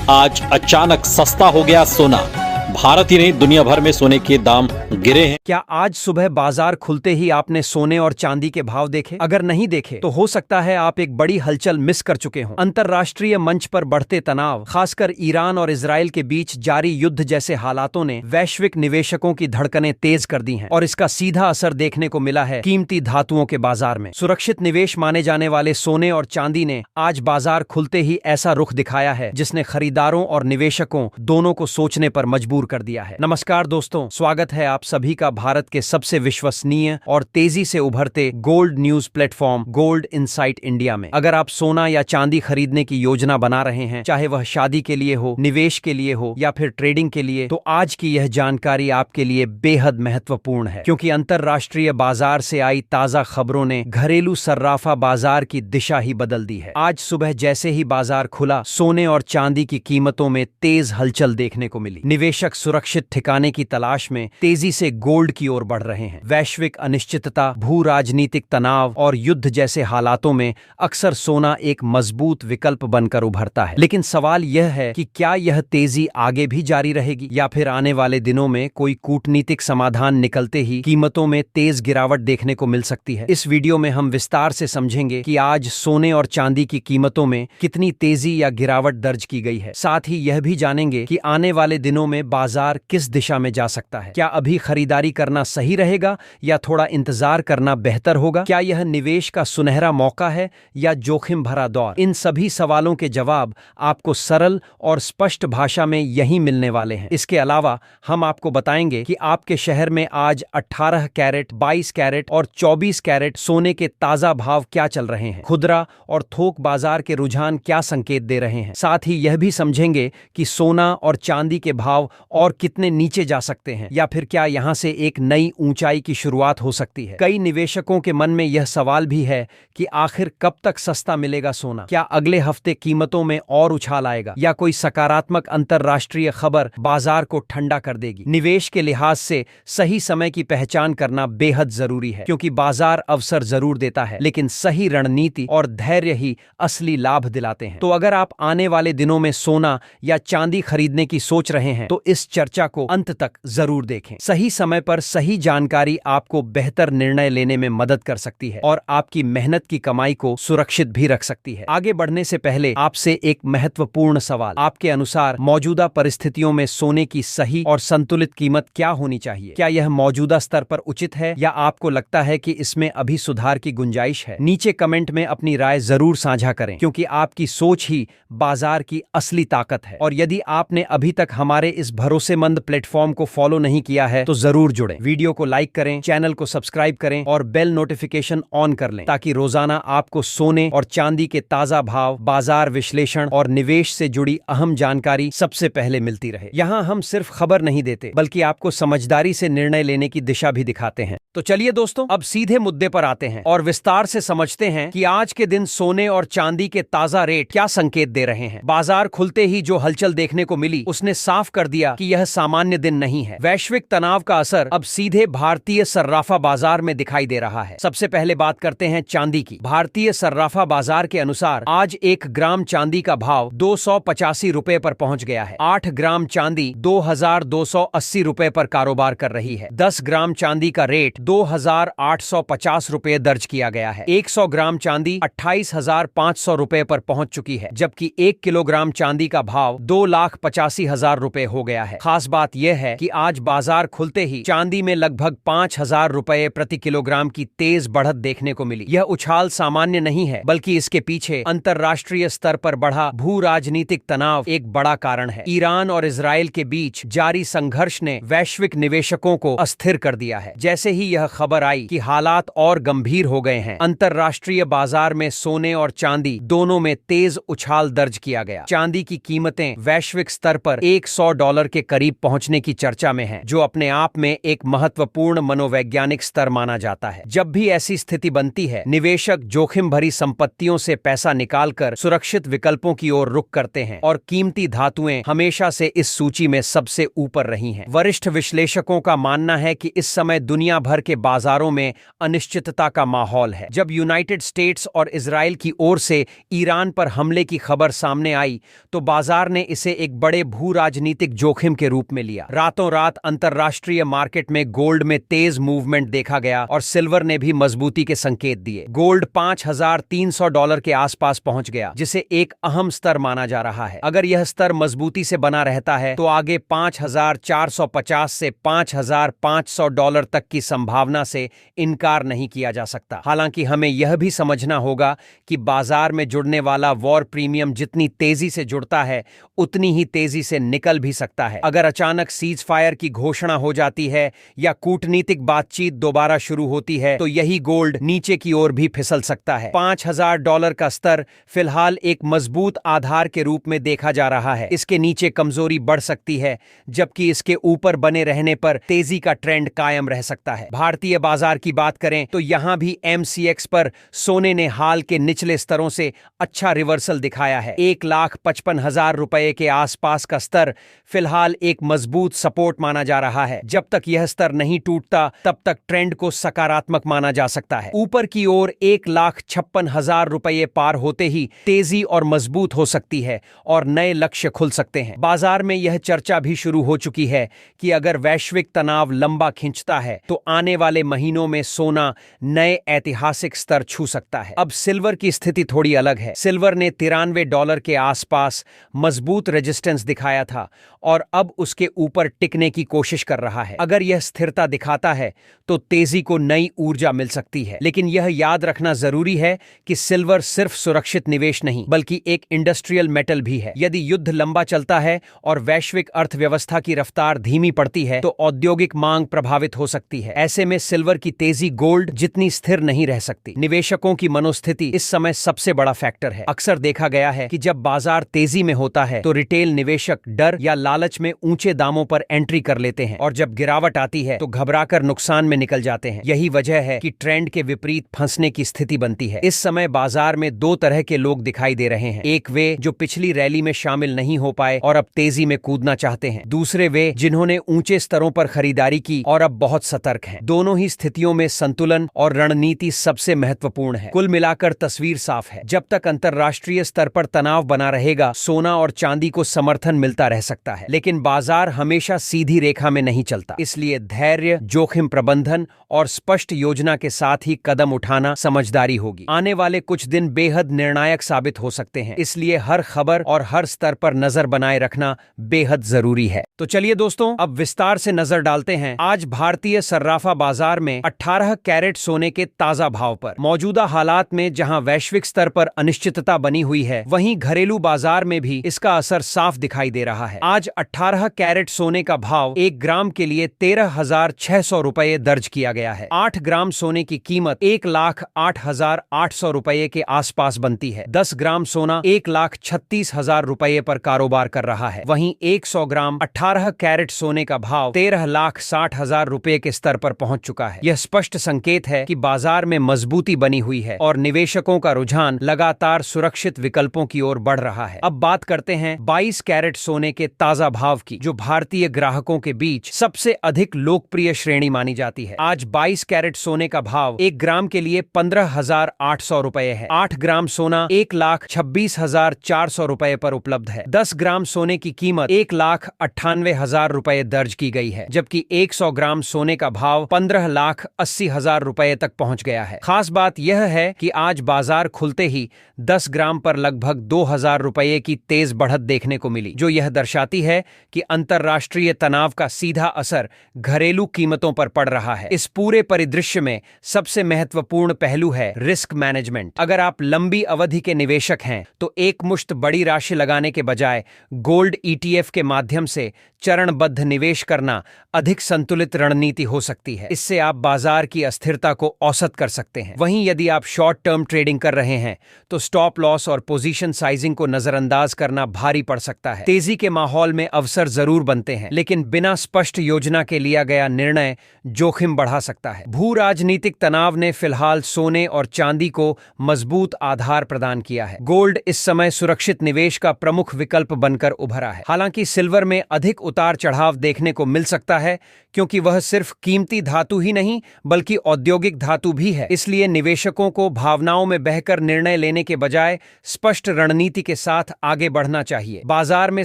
आज अचानक सस्ता हो गया सोना। भारत ही नहीं दुनिया भर में सोने के दाम गिरे हैं। क्या आज सुबह बाजार खुलते ही आपने सोने और चांदी के भाव देखे? अगर नहीं देखे तो हो सकता है आप एक बड़ी हलचल मिस कर चुके हों। अंतर्राष्ट्रीय मंच पर बढ़ते तनाव, खासकर ईरान और इजराइल के बीच जारी युद्ध जैसे हालातों ने वैश्विक निवेशकों की धड़कनें तेज कर दी हैं और इसका सीधा असर देखने को मिला है कीमती धातुओं के बाजार में। सुरक्षित निवेश माने जाने वाले सोने और चांदी ने आज बाजार खुलते ही ऐसा रुख दिखाया है जिसने खरीदारों और निवेशकों दोनों को सोचने पर मजबूर कर दिया है। नमस्कार दोस्तों, स्वागत है आप सभी का भारत के सबसे विश्वसनीय और तेजी से उभरते gold news platform gold insight India में। अगर आप सोना या चांदी खरीदने की योजना बना रहे हैं, चाहे वह शादी के लिए हो, निवेश के लिए हो या फिर ट्रेडिंग के लिए, तो आज की यह जानकारी आपके लिए बेहद महत्वपूर्ण है, क्योंकि अंतर्राष्ट्रीय बाजार से आई ताजा खबरों ने घरेलू सर्राफा बाजार की दिशा ही बदल दी है। आज सुबह जैसे ही बाजार खुला, सोने और चांदी की कीमतों में तेज हलचल देखने को मिली। निवेशक सुरक्षित ठिकाने की तलाश में तेजी से गोल्ड की ओर बढ़ रहे हैं। वैश्विक अनिश्चितता, भू राजनीतिक तनाव और युद्ध जैसे हालातों में अक्सर सोना एक मजबूत विकल्प बनकर उभरता है। लेकिन सवाल यह है कि क्या यह तेजी आगे भी जारी रहेगी या फिर आने वाले दिनों में कोई कूटनीतिक समाधान निकलते ही कीमतों में तेज गिरावट देखने को मिल सकती है। इस वीडियो में हम विस्तार से समझेंगे कि आज सोने और चांदी की कीमतों में कितनी तेजी या गिरावट दर्ज की गई है। साथ ही यह भी जानेंगे कि आने वाले दिनों में बाजार किस दिशा में जा सकता है। क्या अभी खरीदारी करना सही रहेगा या थोड़ा इंतजार करना बेहतर होगा? क्या यह निवेश का सुनहरा मौका है या जोखिम भरा दौर? इन सभी सवालों के जवाब आपको सरल और स्पष्ट भाषा में यहीं मिलने वाले हैं। इसके अलावा हम आपको बताएंगे कि आपके शहर में आज 18 कैरेट, 22 कैरेट और 24 कैरेट सोने के ताजा भाव क्या चल रहे हैं। खुदरा और थोक बाजार के रुझान क्या संकेत दे रहे हैं। साथ ही यह भी समझेंगे कि सोना और चांदी के भाव और कितने नीचे जा सकते हैं या फिर क्या यहां से एक नई ऊंचाई की शुरुआत हो सकती है। कई निवेशकों के मन में यह सवाल भी है कि आखिर कब तक सस्ता मिलेगा सोना। क्या अगले हफ्ते कीमतों में और उछाल आएगा या कोई सकारात्मक अंतर्राष्ट्रीय खबर बाजार को ठंडा कर देगी। निवेश के लिहाज से सही समय की पहचान करना बेहद जरूरी है, क्योंकि बाजार अवसर जरूर देता है लेकिन सही रणनीति और धैर्य ही असली लाभ दिलाते हैं। तो अगर आप आने वाले दिनों में सोना या चांदी खरीदने की सोच रहे हैं तो इस चर्चा को अंत तक जरूर देखें। सही समय पर सही जानकारी आपको बेहतर निर्णय लेने में मदद कर सकती है और आपकी मेहनत की कमाई को सुरक्षित भी रख सकती है। आगे बढ़ने से पहले आपसे एक महत्वपूर्ण सवाल, आपके अनुसार मौजूदा परिस्थितियों में सोने की सही और संतुलित कीमत क्या होनी चाहिए? क्या यह मौजूदा स्तर पर उचित है या आपको लगता है कि इसमें अभी सुधार की गुंजाइश है? नीचे कमेंट में अपनी राय जरूर साझा करें, क्योंकि आपकी सोच ही बाजार की असली ताकत है। और यदि आपने अभी तक हमारे इस भरोसेमंद प्लेटफॉर्म को फॉलो नहीं किया है तो जरूर जुड़ें। वीडियो को लाइक करें, चैनल को सब्सक्राइब करें और बेल नोटिफिकेशन ऑन कर लें, ताकि रोजाना आपको सोने और चांदी के ताजा भाव, बाजार विश्लेषण और निवेश से जुड़ी अहम जानकारी सबसे पहले मिलती रहे। यहाँ हम सिर्फ खबर नहीं देते, बल्कि आपको समझदारी से निर्णय लेने की दिशा भी दिखाते हैं। तो चलिए दोस्तों, अब सीधे मुद्दे पर आते हैं और विस्तार से समझते हैं कि आज के दिन सोने और चांदी के ताजा रेट क्या संकेत दे रहे हैं। बाजार खुलते ही जो हलचल देखने को मिली उसने साफ कर दिया कि यह सामान्य दिन नहीं है। वैश्विक तनाव का असर अब सीधे भारतीय सर्राफा बाजार में दिखाई दे रहा है। सबसे पहले बात करते हैं चांदी की। भारतीय सर्राफा बाजार के अनुसार आज 1 ग्राम चांदी का भाव 285 रुपए पर पहुंच गया है। 8 ग्राम चांदी 2280 रुपए पर कारोबार कर रही है। 10 ग्राम चांदी का रेट 2850 रुपए दर्ज किया गया है। 100 ग्राम चांदी 28,500 रुपए पर पहुंच चुकी है, जबकि 1 किलोग्राम चांदी का भाव 2,85,000 रुपए हो गया है। खास बात यह है कि आज बाजार खुलते ही चांदी में लगभग 5,000 रुपए प्रति किलोग्राम की तेज बढ़त देखने को मिली। यह उछाल सामान्य नहीं है, बल्कि इसके पीछे अंतर्राष्ट्रीय स्तर पर बढ़ा भू राजनीतिक तनाव एक बड़ा कारण है। ईरान और इजराइल के बीच जारी संघर्ष ने वैश्विक निवेशकों को अस्थिर कर दिया है। जैसे ही यह खबर आई कि हालात और गंभीर हो गए हैं, अंतर्राष्ट्रीय बाजार में सोने और चांदी दोनों में तेज उछाल दर्ज किया गया। चांदी की कीमतें वैश्विक स्तर पर $100 के करीब पहुंचने की चर्चा में है, जो अपने आप में एक महत्वपूर्ण मनोवैज्ञानिक स्तर माना जाता है। जब भी ऐसी स्थिति बनती है, निवेशक जोखिम भरी संपत्तियों से पैसा निकालकर सुरक्षित विकल्पों की ओर रुख करते हैं और कीमती धातुएं हमेशा से इस सूची में सबसे ऊपर रही हैं। वरिष्ठ विश्लेषकों का मानना है कि इस समय दुनिया भर के बाजारों में अनिश्चितता का माहौल है। जब यूनाइटेड स्टेट्स और इजराइल की ओर से ईरान पर हमले की खबर सामने आई तो बाजार ने इसे एक बड़े भू राजनीतिक जोखिम के रूप में लिया। रातों रात अंतरराष्ट्रीय मार्केट में गोल्ड में तेज मूवमेंट देखा गया और सिल्वर ने भी मजबूती के संकेत दिए। गोल्ड $5,300 के आसपास पहुंच गया, जिसे एक अहम स्तर माना जा रहा है। अगर यह स्तर मजबूती से बना रहता है तो आगे $5,450 से $5,500 तक की संभावना से इनकार नहीं किया जा सकता। हालांकि हमें यह भी समझना होगा कि बाजार में जुड़ने वाला वॉर प्रीमियम जितनी तेजी से जुड़ता है उतनी ही तेजी से निकल भी सकता है। अगर अचानक सीज फायर की घोषणा हो जाती है या कूटनीतिक बातचीत दोबारा शुरू होती है तो यही गोल्ड नीचे की ओर भी फिसल सकता है। $5,000 का स्तर फिलहाल एक मजबूत आधार के रूप में देखा जा रहा है। इसके नीचे कमजोरी बढ़ सकती है, जबकि इसके ऊपर बने रहने पर तेजी का ट्रेंड कायम रह सकता है। भारतीय बाजार की बात करें तो यहां भी MCX पर सोने ने हाल के निचले स्तरों से अच्छा रिवर्सल दिखाया है। $1,55,000 के आसपास का स्तर फिलहाल एक मजबूत सपोर्ट माना जा रहा है। जब तक यह स्तर नहीं टूटता तब तक ट्रेंड को सकारात्मक माना जा सकता है। ऊपर की ओर $1,56,000 पार होते ही तेजी और मजबूत हो सकती है और नए लक्ष्य खुल सकते हैं। बाजार में यह चर्चा भी शुरू हो चुकी है कि अगर वैश्विक तनाव लंबा खिंचता है तो आने वाले महीनों में सोना नए ऐतिहासिक स्तर छू सकता है। अब सिल्वर की स्थिति थोड़ी अलग है। सिल्वर ने $93 के आसपास मजबूत रेजिस्टेंस दिखाया था और अब उसके ऊपर टिकने की कोशिश कर रहा है। अगर यह स्थिरता दिखाता है तो तेजी को नई ऊर्जा मिल सकती है। लेकिन यह याद रखना जरूरी है कि सिल्वर सिर्फ सुरक्षित निवेश नहीं बल्कि एक इंडस्ट्रियल मेटल भी है। यदि युद्ध लंबा चलता है और वैश्विक अर्थव्यवस्था की रफ्तार धीमी पड़ती है तो औद्योगिक मांग प्रभावित हो सकती है। ऐसे में सिल्वर की तेजी गोल्ड जितनी स्थिर नहीं रह सकती। निवेशकों की मनोस्थिति इस समय सबसे बड़ा फैक्टर है। अक्सर देखा गया है कि जब बाजार तेजी में होता है तो रिटेल निवेशक डर या लालच में ऊंचे दामों पर एंट्री कर लेते हैं और जब गिरावट आती है तो घबराकर नुकसान में निकल जाते हैं। यही वजह है कि ट्रेंड के विपरीत फंसने की स्थिति बनती है। इस समय बाजार में दो तरह के लोग दिखाई दे रहे हैं। एक वे जो पिछली रैली में शामिल नहीं हो पाए और अब तेजी में कूदना चाहते हैं। दूसरे वे जिन्होंने ऊंचे स्तरों पर खरीदारी की और अब बहुत सतर्क हैं। दोनों ही स्थितियों में संतुलन और रणनीति सबसे महत्वपूर्ण है। कुल मिलाकर तस्वीर साफ है। जब तक अंतरराष्ट्रीय स्तर पर तनाव बना रहेगा, सोना और चांदी को समर्थन मिलता रह सकता है, लेकिन बाजार हमेशा सीधी रेखा में नहीं चलता। इसलिए धैर्य, जोखिम प्रबंधन और स्पष्ट योजना के साथ ही कदम उठाना समझदारी होगी। आने वाले कुछ दिन बेहद निर्णायक साबित हो सकते हैं, इसलिए हर खबर और हर स्तर पर नजर बनाए रखना बेहद जरूरी है। तो चलिए दोस्तों, अब विस्तार से नजर डालते हैं आज भारतीय सर्राफा बाजार में 18 कैरेट सोने के ताजा भाव पर। मौजूदा हालात में जहां वैश्विक स्तर पर अनिश्चितता बनी हुई है, वहीं घरेलू बाजार में भी इसका असर साफ दिखाई दे रहा है। आज 18 कैरेट सोने का भाव 1 ग्राम के लिए $13,600 दर्ज किया गया है। 8 ग्राम सोने की कीमत $1,08,800 के आसपास बनती है। 10 ग्राम सोना $1,36,000 पर कारोबार कर रहा है। वहीं 100 ग्राम 18 कैरेट सोने का भाव $13,60,000 के स्तर पर पहुंच चुका है। यह स्पष्ट संकेत है कि बाजार में मजबूती बनी हुई है और निवेशकों का रुझान लगातार सुरक्षित विकल्पों की ओर बढ़ रहा है। अब बात करते हैं 22 कैरेट सोने के ताजा भाव की, जो भारतीय ग्राहकों के बीच सबसे अधिक लोकप्रिय श्रेणी मानी जाती है। आज 22 कैरेट सोने का भाव 1 ग्राम के लिए $15,800 है। 8 ग्राम सोना $1,26,400 पर उपलब्ध है। 10 ग्राम सोने की कीमत $1,98,000 दर्ज की गई है, जबकि 100 ग्राम सोने का भाव $15,80,000 तक पहुंच गया है। खास बात यह है कि आज बाजार खुलते ही 10 ग्राम पर लगभग $2,000 की तेज बढ़त देखने को मिली, जो यह दर्शाती है कि अंतरराष्ट्रीय तनाव का सीधा असर घरेलू कीमतों पर पड़ रहा है। इस पूरे परिदृश्य में सबसे महत्वपूर्ण पहलू है रिस्क मैनेजमेंट। अगर आप लंबी अवधि के निवेशक हैं तो एकमुश्त बड़ी राशि लगाने के बजाय गोल्ड ETF के माध्यम से चरणबद्ध निवेश करना अधिक संतुलित रणनीति हो सकती है। इससे आप बाजार की अस्थिरता को औसत कर सकते हैं। वहीं यदि आप शॉर्ट टर्म ट्रेडिंग कर रहे हैं तो स्टॉप लॉस और पोजीशन साइजिंग को नजरअंदाज करना भारी पड़ सकता है। तेजी के माहौल में अवसर जरूर बनते हैं, लेकिन बिना स्पष्ट योजना के लिया गया निर्णय जोखिम बढ़ा सकता है। भू राजनीतिक तनाव ने फिलहाल सोने और चांदी को मजबूत आधार प्रदान किया है। गोल्ड इस समय सुरक्षित निवेश का प्रमुख विकल्प बनकर उभरा है। हालांकि सिल्वर में अधिक उतार चढ़ाव देखने को मिल सकता है, क्योंकि वह सिर्फ कीमती धातु ही नहीं बल्कि औद्योगिक धातु भी है। इसलिए निवेशकों को भावनाओं में बहकर निर्णय लेने के बजाय स्पष्ट रणनीति के साथ आगे बढ़ना चाहिए। बाजार में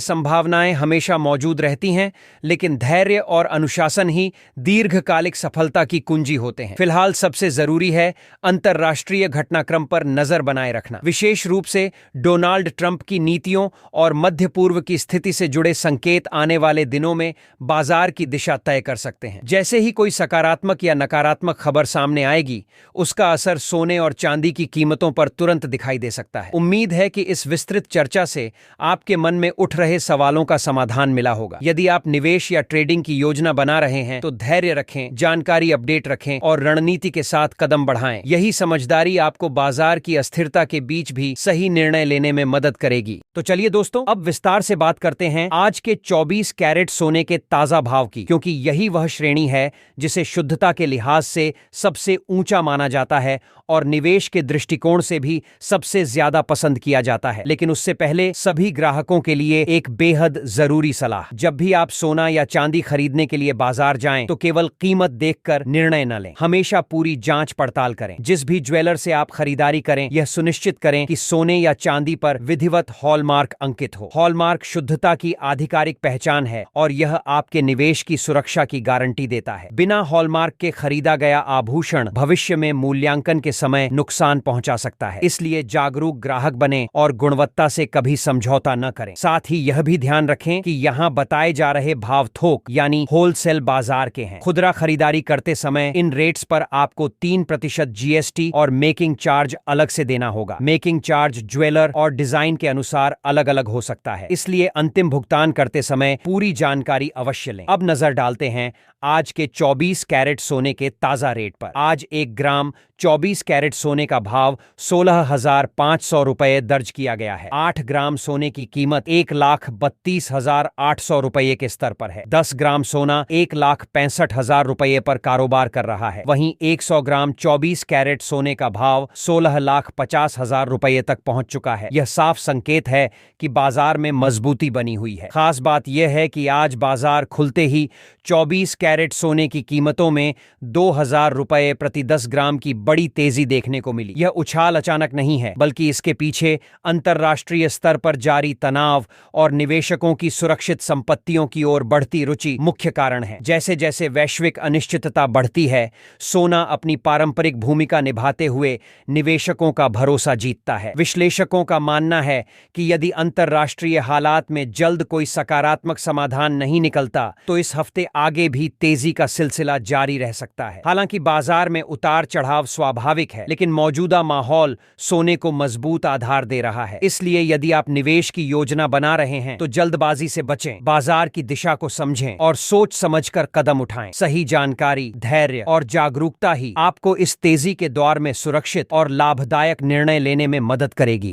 संभावनाएं हमेशा मौजूद रहती हैं, लेकिन धैर्य और अनुशासन ही दीर्घकालिक सफलता की कुंजी होते हैं। फिलहाल सबसे जरूरी है अंतर्राष्ट्रीय घटनाक्रम पर नजर बनाए रखना, विशेष रूप से डोनाल्ड ट्रंप की नीतियों और मध्य पूर्व की स्थिति से जुड़े संकेत आने वाले दिनों में बाजार की दिशा तय कर सकते हैं। जैसे ही कोई सकारात्मक या नकारात्मक खबर सामने आएगी, उसका असर सोने और चांदी की कीमतों पर तुरंत दिखाई दे सकता है। उम्मीद है कि इस विस्तृत चर्चा से आपके मन में उठ रहे सवालों का समाधान मिला होगा। यदि आप निवेश या ट्रेडिंग की योजना बना रहे हैं तो धैर्य रखें, जानकारी अपडेट रखें और रणनीति के साथ कदम बढ़ाएं। यही समझदारी आपको बाजार की अस्थिरता के बीच भी सही निर्णय लेने में मदद करेगी। तो चलिए दोस्तों, अब विस्तार से बात करते हैं आज के 24 कैरेट सोने के ताजा भाव की, क्योंकि यही वह श्रेणी है जिसे शुद्धता के लिहाज से सबसे ऊंचा माना जाता है और निवेश के दृष्टिकोण से भी सबसे ज्यादा पसंद किया जाता है। लेकिन उससे पहले सभी ग्राहकों के लिए एक बेहद जरूरी सलाह। जब भी आप सोना या चांदी खरीदने के लिए बाजार जाएं, तो केवल कीमत देखकर निर्णय न लें। हमेशा पूरी जांच पड़ताल करें। जिस भी ज्वेलर से आप खरीदारी करें, यह सुनिश्चित करें कि सोने या चांदी पर विधिवत हॉलमार्क अंकित हो। हॉलमार्क शुद्धता की आधिकारिक पहचान है और यह आपके निवेश की सुरक्षा की गारंटी देता है। बिना हॉलमार्क के खरीदा गया आभूषण भविष्य में मूल्यांकन के समय नुकसान पहुंचा सकता है। इसलिए जागरूक ग्राहक बने और गुणवत्ता से कभी समझौता न करें। साथ ही यह भी ध्यान रखें कि यहाँ बताए जा रहे भाव थोक यानी होलसेल बाजार के हैं। खुदरा खरीदारी करते समय इन रेट्स पर आपको 3% जीएसटी और मेकिंग चार्ज अलग से देना होगा। मेकिंग चार्ज ज्वेलर और डिजाइन के अनुसार अलग अलग हो सकता है, इसलिए अंतिम भुगतान करते समय पूरी जानकारी अवश्य लें। अब नजर डालते हैं आज के 24 कैरेट सोने के ताजा रेट पर। आज 1 ग्राम 24 कैरेट सोने का भाव 16,500 रुपये दर्ज किया गया है। 8 ग्राम सोने की कीमत 1,32,800 रुपये के स्तर पर है। 10 ग्राम सोना 1,65,000 रुपये पर कारोबार कर रहा है। वहीं 100 ग्राम 24 कैरेट सोने का भाव 16,50,000 रुपये तक पहुंच चुका है। यह साफ संकेत है कि बाजार में मजबूती बनी हुई है। खास बात यह है कि आज बाजार खुलते ही 24 कैरेट सोने की कीमतों में 2,000 रुपये प्रति 10 ग्राम की बड़ी तेजी देखने को मिली। यह उछाल अचानक नहीं है, बल्कि इसके पीछे अंतर्राष्ट्रीय स्तर पर जारी तनाव और निवेशकों की सुरक्षित संपत्तियों की ओर बढ़ती रुचि मुख्य कारण है। जैसे जैसे वैश्विक अनिश्चितता बढ़ती है, सोना अपनी पारंपरिक भूमिका निभाते हुए निवेशकों का भरोसा जीतता है। विश्लेषकों का मानना है कि यदि अंतर्राष्ट्रीय हालात में जल्द कोई सकारात्मक समाधान नहीं निकलता, तो इस हफ्ते आगे भी तेजी का सिलसिला जारी रह सकता है। हालांकि बाजार में उतार चढ़ाव स्वाभाविक है, लेकिन मौजूदा माहौल सोने को मजबूत आधार दे रहा है। इसलिए यदि आप निवेश की योजना बना रहे हैं, तो जल्दबाजी से बचें, बाजार की दिशा को समझें और सोच समझकर कदम उठाएं। सही जानकारी, धैर्य और जागरूकता ही आपको इस तेजी के दौर में सुरक्षित और लाभदायक निर्णय लेने में मदद करेगी।